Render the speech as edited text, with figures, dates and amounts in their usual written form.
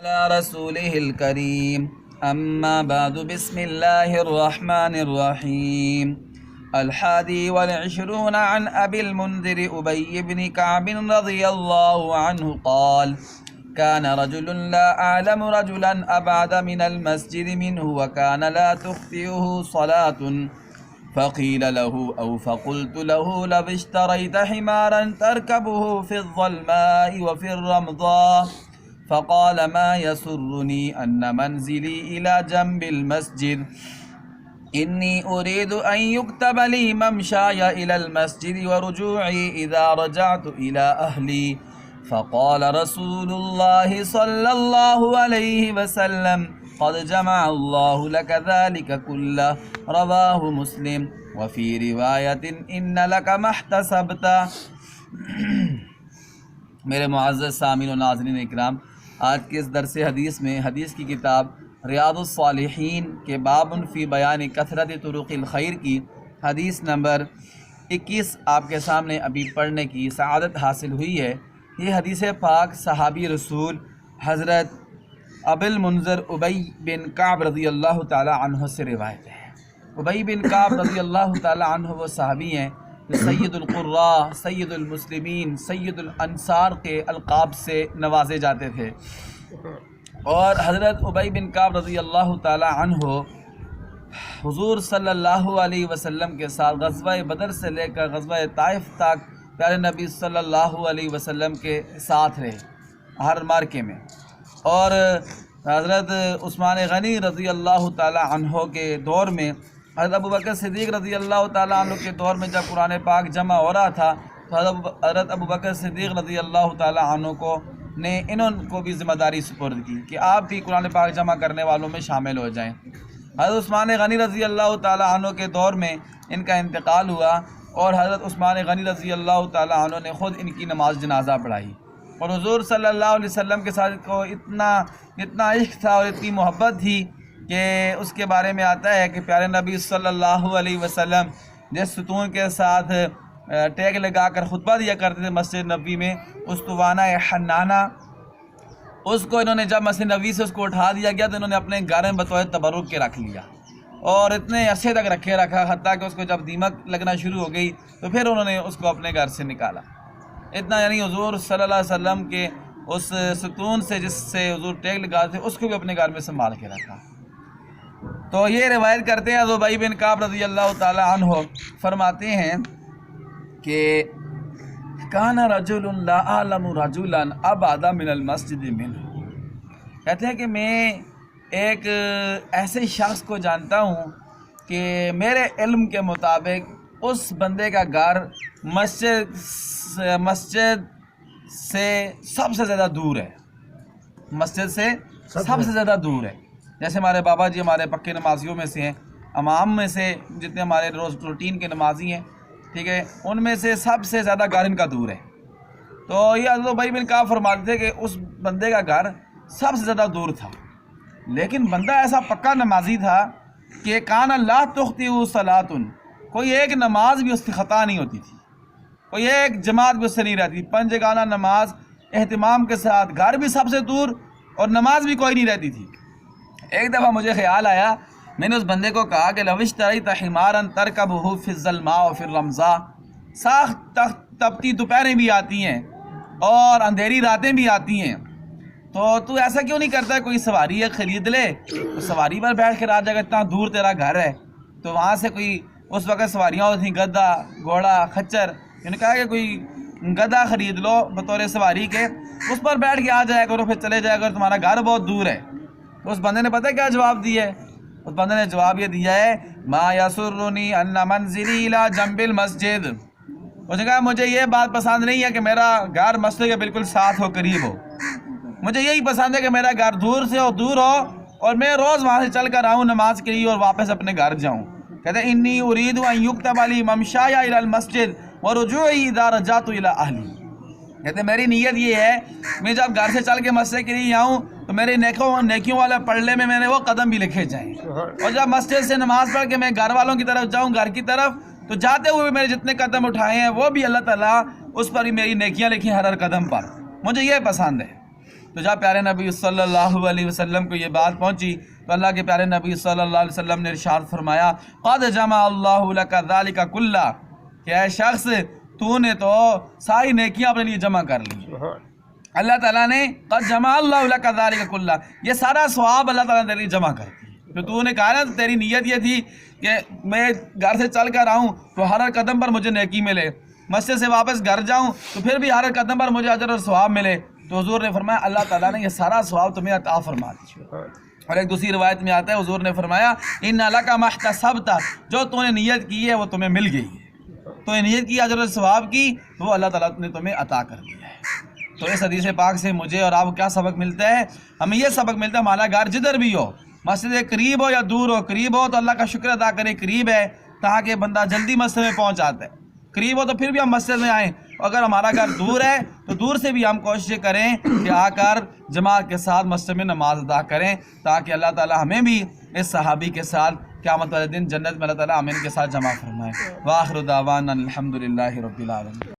على رسوله الكريم أما بعد بسم الله الرحمن الرحيم 21 عن أبي المنذر أبي بن كعب رضي الله عنه قال كان رجل لا أعلم رجلا أبعد من المسجد منه وكان لا تخطئه صلاة فقيل له أو فقلت له لو اشتريت حمارا تركبه في الظلماء وفي الرمضاء فقال ما يسرني أن منزلي إلى جنب المسجد إني أريد أن يكتب لي ممشاي إلى المسجد ورجوعي إذا رجعت إلى أهلي فقال رسول الله صلى الله عليه وسلم قد جمع الله لك ذلك كله رواه مسلم وفي رواية إن لك ما احتسبت۔ میرے معزز سامعین و ناظرین اکرام، آج کے اس درس حدیث میں حدیث کی کتاب ریاض الصالحین کے باب فی بیان کثرت طرق الخیر کی حدیث نمبر 21 آپ کے سامنے ابھی پڑھنے کی سعادت حاصل ہوئی ہے۔ یہ حدیث پاک صحابی رسول حضرت ابی المنذر ابی بن کعب رضی اللہ تعالی عنہ سے روایت ہے۔ ابی بن کعب رضی اللہ تعالی عنہ وہ صحابی ہیں جو سید القراء، سید المسلمین، سید الانصار کے القاب سے نوازے جاتے تھے، اور حضرت ابی بن کعب رضی اللہ تعالی عنہ حضور صلی اللہ علیہ وسلم کے ساتھ غزوہ بدر سے لے کر غزوہ طائف تک پیارے نبی صلی اللہ علیہ وسلم کے ساتھ رہے ہر مارکے میں۔ اور حضرت عثمان غنی رضی اللہ تعالی عنہ کے دور میں، حضرت ابوبکر صدیق رضی اللہ تعالی عنہ کے دور میں جب قرآن پاک جمع ہو رہا تھا تو حضرت ابوبکر صدیق رضی اللہ تعالی عنہ نے انہوں کو بھی ذمہ داری سپرد کی کہ آپ بھی قرآن پاک جمع کرنے والوں میں شامل ہو جائیں۔ حضرت عثمان غنی رضی اللہ تعالی عنہ کے دور میں ان کا انتقال ہوا، اور حضرت عثمان غنی رضی اللہ تعالی عنہ نے خود ان کی نماز جنازہ پڑھائی، اور حضور صلی اللہ علیہ وسلم کے ساتھ کو اتنا عشق تھا اور اتنی محبت تھی کہ اس کے بارے میں آتا ہے کہ پیارے نبی صلی اللہ علیہ وسلم جس ستون کے ساتھ ٹیک لگا کر خطبہ دیا کرتے تھے مسجد نبوی میں، استوانہ حنانہ، اس کو انہوں نے جب مسجد نبوی سے اس کو اٹھا دیا گیا تو انہوں نے اپنے گھر میں بطور تبرک کے رکھ لیا، اور اتنے عرصے تک رکھا حتیٰ کہ اس کو جب دیمک لگنا شروع ہو گئی تو پھر انہوں نے اس کو اپنے گھر سے نکالا۔ اتنا یعنی حضور صلی اللہ علیہ وسلم کے اس ستون سے جس سے حضور ٹیک لگاتے تھے اس کو بھی اپنے گھر میں سنبھال کے رکھا۔ تو یہ روایت کرتے ہیں ابی بن کعب رضی اللہ تعالی عنہ فرماتے ہیں کہ کان رجل لا اعلم رجلا ابعد من المسجد منه، کہتے ہیں کہ میں ایک ایسے شخص کو جانتا ہوں کہ میرے علم کے مطابق اس بندے کا گھر مسجد سے سب سے زیادہ دور ہے، مسجد سے سب سے زیادہ دور ہے۔ جیسے ہمارے بابا جی ہمارے پکے نمازیوں میں سے ہیں، امام میں سے جتنے ہمارے روز روٹین کے نمازی ہیں، ٹھیک ہے، ان میں سے سب سے زیادہ گھر ان کا دور ہے۔ تو یہ حضرت ابی بن کعب فرماتے تھے کہ اس بندے کا گھر سب سے زیادہ دور تھا، لیکن بندہ ایسا پکا نمازی تھا کہ کان لا تخطئہ صلاۃ، کوئی ایک نماز بھی اس کی خطا نہیں ہوتی تھی، کوئی ایک جماعت بھی اس سے نہیں رہتی، پنج گانا نماز اہتمام کے ساتھ، گھر بھی سب سے دور اور نماز بھی کوئی نہیں رہتی تھی۔ ایک دفعہ مجھے خیال آیا، میں نے اس بندے کو کہا کہ لو اشتریت حمارا ترکبہ فی الظلماء وفی الرمضاء، سخت تپتی دوپہریں بھی آتی ہیں اور اندھیری راتیں بھی آتی ہیں، تو ایسا کیوں نہیں کرتا ہے، کوئی سواری ہے خرید لے، تو سواری پر بیٹھ کر آ جائے گا، اتنا دور تیرا گھر ہے، تو وہاں سے کوئی اس وقت سواریاں ہوتی تھیں، گدھا، گھوڑا، خچر، انہوں نے کہا کہ کوئی گدھا خرید لو بطور سواری کے، اس پر بیٹھ کے آ جائے کرو، پھر چلے جائے گا، تمہارا گھر بہت دور ہے۔ تو اس بندے نے پتہ کیا جواب دیا ہے؟ اس بندے نے جواب یہ دیا ہے ما یسرنی ان منزلی الی جنب المسجد، اس نے کہا مجھے یہ بات پسند نہیں ہے کہ میرا گھر مسجد کے بالکل ساتھ ہو، قریب ہو، مجھے یہی پسند ہے کہ میرا گھر دور سے ہو، دور ہو، اور میں روز وہاں سے چل کر آؤں نماز کے لیے اور واپس اپنے گھر جاؤں۔ کہتے ہیں انی ارید ان یکتب لی ممشایا الی المسجد ورجوعی اذا رجعت الی اہلی، کہتے ہیں میری نیت یہ ہے میں جب گھر سے چل کے مسجد کے لیے آؤں تو میرے نیکیوں والے پڑھنے میں میرے وہ قدم بھی لکھے جائیں، اور جب مسجد سے نماز پڑھ کے میں گھر والوں کی طرف جاؤں، گھر کی طرف، تو جاتے ہوئے میرے جتنے قدم اٹھائے ہیں وہ بھی اللہ تعالیٰ اس پر ہی میری نیکیاں لکھی ہر قدم پر، مجھے یہ پسند ہے۔ تو جب پیارے نبی صلی اللہ علیہ وسلم کو یہ بات پہنچی تو اللہ کے پیارے نبی صلی اللہ علیہ وسلم نے ارشاد فرمایا قد جمع اللہ لک ذلک کلہ، کہ اے شخص تو نے تو ساری نیکیاں اپنے لیے جمع کر لی، اللہ تعالیٰ نے قد جمع اللہ لک ذلک کلہ، یہ سارا ثواب اللہ تعالیٰ نے تیرے لیے جمع کر دی۔ تو تو نے کہا نا تیری نیت یہ تھی کہ میں گھر سے چل کر آؤں تو ہر قدم پر مجھے نیکی ملے، مسجد سے واپس گھر جاؤں تو پھر بھی ہر قدم پر مجھے اجر اور ثواب ملے، تو حضور نے فرمایا اللہ تعالیٰ نے یہ سارا ثواب تمہیں عطا فرما دیا۔ اور ایک دوسری روایت میں آتا ہے حضور نے فرمایا ان لک ما احتسبت، جو تو نے نیت کی ہے وہ تمہیں مل گئی ہے، تو نے نیت کی اجر اور ثواب کی تو وہ اللہ تعالیٰ نے تمہیں عطا کر دیا ہے۔ تو اس حدیث پاک سے مجھے اور آپ کو کیا سبق ملتا ہے؟ ہمیں یہ سبق ملتا ہے ہمارا گھر جدھر بھی ہو، مسجد قریب ہو یا دور ہو، قریب ہو تو اللہ کا شکر ادا کرے قریب ہے تاکہ بندہ جلدی مسجد میں پہنچ آتا ہے، قریب ہو تو پھر بھی ہم مسجد میں آئیں، اگر ہمارا گھر دور ہے تو دور سے بھی ہم کوشش کریں کہ آ کر جماعت کے ساتھ مسجد میں نماز ادا کریں تاکہ اللہ تعالی ہمیں بھی اس صحابی کے ساتھ قیامت والے دن جنت میں اللہ تعالی ہمیں ان کے ساتھ جمع فرمائے۔ وآخر دعوانا الحمدللہ رب العالمین۔